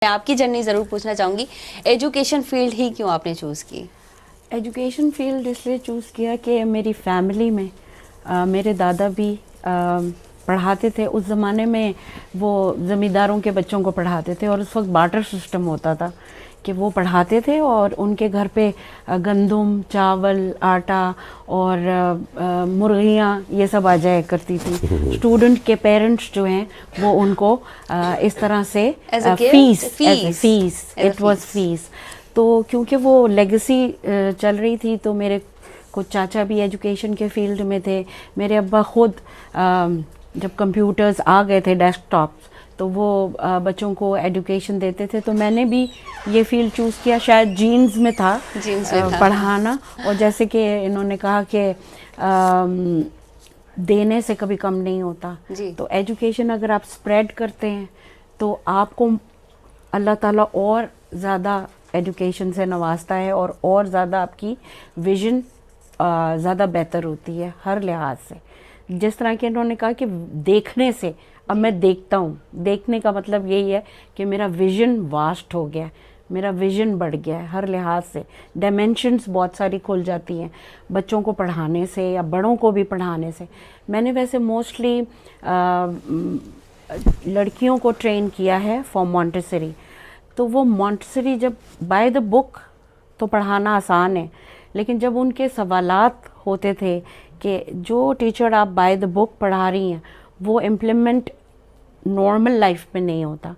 میں آپ کی جرنی ضرور پوچھنا چاہوں گی، ایجوکیشن فیلڈ ہی کیوں آپ نے چوز کی؟ ایجوکیشن فیلڈ اس لیے چوز کیا کہ میری فیملی میں میرے دادا بھی پڑھاتے تھے. اس زمانے میں وہ زمینداروں کے بچوں کو پڑھاتے تھے اور اس وقت بارٹر سسٹم ہوتا تھا کہ وہ پڑھاتے تھے اور ان کے گھر پہ گندم، چاول، آٹا اور مرغیاں یہ سب آ جایا کرتی تھی. اسٹوڈنٹ کے پیرنٹس جو ہیں وہ ان کو اس طرح سے فیس اٹ واز فیس. تو کیونکہ وہ لیگسی چل رہی تھی تو میرے کچھ چاچا بھی ایجوکیشن کے فیلڈ میں تھے. میرے ابا خود جب کمپیوٹرز آ گئے تھے ڈیسک ٹاپس تو وہ بچوں کو ایجوکیشن دیتے تھے. تو میں نے بھی یہ فیلڈ چوز کیا، شاید جینز میں تھا پڑھانا. اور جیسے کہ انہوں نے کہا کہ دینے سے کبھی کم نہیں ہوتا، تو ایجوکیشن اگر آپ اسپریڈ کرتے ہیں تو آپ کو اللہ تعالیٰ اور زیادہ ایجوکیشن سے نوازتا ہے اور زیادہ آپ کی ویژن زیادہ بہتر ہوتی ہے ہر لحاظ سے. جس طرح کہ انہوں نے کہا کہ دیکھنے سے، اب میں دیکھتا ہوں، دیکھنے کا مطلب یہی ہے کہ میرا ویژن واسٹ ہو گیا ہے، میرا ویژن بڑھ گیا ہے ہر لحاظ سے. ڈائمینشنز بہت ساری کھل جاتی ہیں بچوں کو پڑھانے سے یا بڑوں کو بھی پڑھانے سے. میں نے ویسے موسٹلی لڑکیوں کو ٹرین کیا ہے فار مونٹیسری. تو وہ مونٹیسری جب بائی دا بک تو پڑھانا آسان ہے، لیکن جب ان کے سوالات ہوتے تھے کہ جو ٹیچر آپ بائی دا بک پڑھا رہی ہیں وہ امپلیمنٹ نارمل لائف میں نہیں ہوتا.